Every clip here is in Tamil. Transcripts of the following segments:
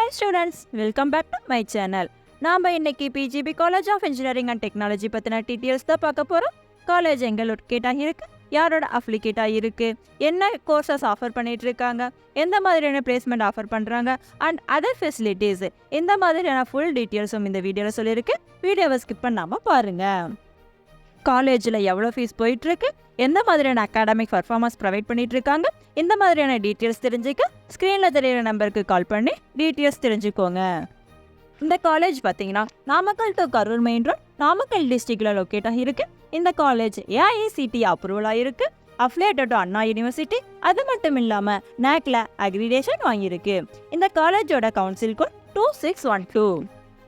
Hi students, welcome back to my channel. நாம் இன்னைக்கு PGP college of engineering and technology பற்றின டீட்டெயில்ஸ் தான் பார்க்க போகிறோம். காலேஜ் எங்கே லொக்கேட் ஆகியிருக்கு, யாரோட அஃப்ளிகேட் ஆகியிருக்கு, என்ன கோர்சஸ் ஆஃபர் பண்ணிட்டு இருக்காங்க, எந்த மாதிரியான பிளேஸ்மெண்ட் ஆஃபர் பண்ணுறாங்க அண்ட் அதர் ஃபெசிலிட்டிஸ், இந்த மாதிரியான ஃபுல் டீட்டெயில்ஸும் இந்த வீடியோவில் சொல்லியிருக்கு. வீடியோவை ஸ்கிப் பண்ணாமல் பாருங்கள். காலேஜில் எவ்வளோ ஃபீஸ் போயிட்டுருக்கு, எந்த மாதிரியான அகாடமிக் பர்ஃபார்மன்ஸ் ப்ரொவைட் பண்ணிட்டு இருக்காங்க, இந்த மாதிரியான டீட்டெயில்ஸ் தெரிஞ்சுக்க ஸ்க்ரீனில் தெரியிற நம்பருக்கு கால் பண்ணி டீட்டெயில்ஸ் தெரிஞ்சுக்கோங்க. இந்த காலேஜ் பார்த்தீங்கன்னா Namakkal to Karur main road, Namakkal டிஸ்ட்ரிக்டில் லொக்கேட் ஆகியிருக்கு. இந்த காலேஜ் ஏஐசிடி அப்ரூவல் ஆகிருக்கு, அஃபிலியேட்டட் டு அண்ணா யூனிவர்சிட்டி. அது மட்டும் இல்லாமல் நேக்ல அக்ரிடேஷன் வாங்கியிருக்கு. இந்த காலேஜோட council code 2612.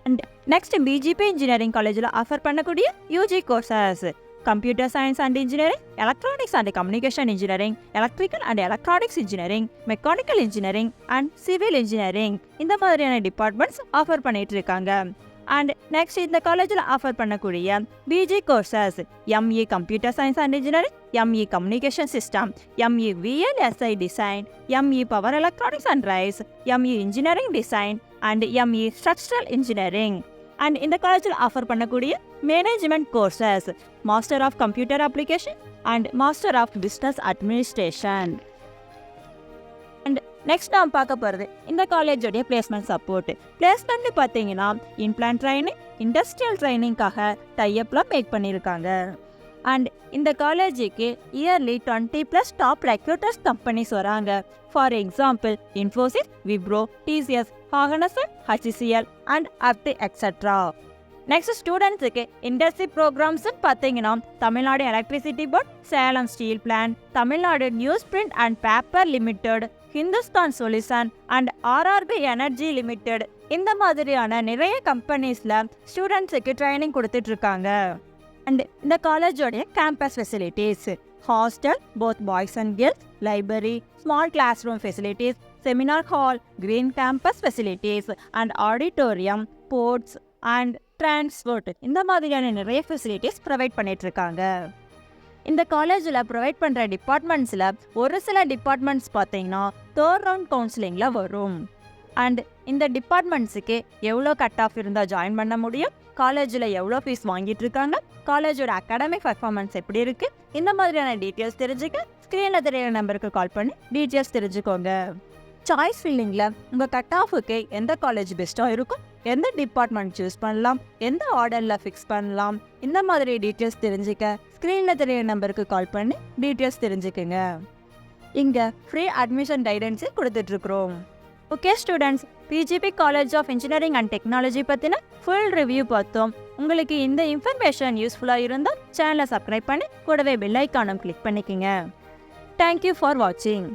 And next PGP engineering காலேஜில் ஆஃபர் பண்ணக்கூடிய UG courses computer science and engineering, electronics and communication engineering, electrical and electronics engineering, mechanical engineering and civil engineering, இந்த மாதிரியான டிபார்ட்மெண்ட்ஸ் ஆஃபர் பண்ணிட்டு இருக்காங்க. அண்ட் நெக்ஸ்ட் இந்த காலேஜில் ஆஃபர் பண்ணக்கூடிய PG courses ME computer science and engineering, ME communication system, ME VLSI design, ME power electronics and drives, ME engineering design and ME structural engineering. And இந்த காலேஜில் ஆஃபர் பண்ணக்கூடிய management courses master of computer application and master of business administration. And next நாம் பார்க்க போகிறது இந்த காலேஜோடைய பிளேஸ்மெண்ட் சப்போர்ட். பிளேஸ்மெண்ட் பார்த்தீங்கன்னா இன்பிளான்ட் ட்ரைனிங், இண்டஸ்ட்ரியல் ட்ரைனிங்காக டைஅப்லாம் மேக் பண்ணியிருக்காங்க. அண்ட் இந்த காலேஜுக்கு இயர்லி 20+ டாப் ரெக்ரூட்டர்ஸ் கம்பெனிஸ் வராங்க. For example Infosys, Wipro, TCS, Hoganas, HCL and அப்டி எக்ஸெட்ரா. நெக்ஸ்ட் ஸ்டூடெண்ட்ஸுக்கு இண்டஸ்ட்ரி ப்ரோக்ராம்ஸ்ன்னு பார்த்தீங்கன்னா Tamil Nadu electricity board, Salem steel plant, Tamil Nadu news print and paper limited, Hindustan solution and RRB energy limited, இந்த மாதிரியான நிறைய கம்பெனிஸில் ஸ்டூடெண்ட்ஸுக்கு ட்ரைனிங் கொடுத்துட்டு இருக்காங்க. அண்ட் இந்த காலேஜோடைய campus facilities hostel both boys and girls, library, small class room facilities, seminar hall, green campus facilities and auditorium, sports and transport, இந்த மாதிரியான நிறைய ஃபெசிலிட்டிஸ் ப்ரொவைட் பண்ணிட்டு இருக்காங்க. இந்த காலேஜில் ப்ரொவைட் பண்ணுற டிபார்ட்மெண்ட்ஸில் ஒரு சில டிபார்ட்மெண்ட்ஸ் பார்த்தீங்கன்னா தேர்ட் ரவுண்ட் கவுன்சிலிங்கில் வரும். அண்ட் இந்த டிபார்ட்மெண்ட்ஸுக்கு எவ்வளோ கட் ஆஃப் இருந்தால் ஜாயின் பண்ண முடியும், காலேஜில் எவ்வளோ ஃபீஸ் வாங்கிட்டு இருக்காங்க, காலேஜோட அகாடமிக் பர்ஃபார்மன்ஸ் எப்படி இருக்குது, இந்த மாதிரியான டீட்டெயில்ஸ் தெரிஞ்சுக்க ஸ்க்ரீனில் தெரியிற நம்பருக்கு கால் பண்ணி டீட்டெயில்ஸ் தெரிஞ்சுக்கோங்க. சாய்ஸ் ஃபில்லிங்கில் உங்கள் கட் ஆஃபுக்கு எந்த காலேஜ் பெஸ்ட்டாக இருக்கும், எந்த டிபார்ட்மெண்ட் சூஸ் பண்ணலாம், எந்த ஆர்டரில் ஃபிக்ஸ் பண்ணலாம், இந்த மாதிரி டீட்டெயில்ஸ் தெரிஞ்சுக்க ஸ்க்ரீனில் தெரியிற நம்பருக்கு கால் பண்ணி டீட்டெயில்ஸ் தெரிஞ்சுக்குங்க. இங்கே ஃப்ரீ அட்மிஷன் கைடன்ஸு கொடுத்துட்ருக்குறோம். Okay students, PGP college of engineering and technology பற்றின ஃபுல் ரிவ்யூ பார்த்தோம். உங்களுக்கு இந்த இன்ஃபர்மேஷன் யூஸ்ஃபுல்லாக இருந்தால் சேனலை சப்ஸ்கிரைப் பண்ணி கூடவே பெல் ஐக்கானும் கிளிக் பண்ணிக்கோங்க. தேங்க்யூ ஃபார் வாட்சிங்.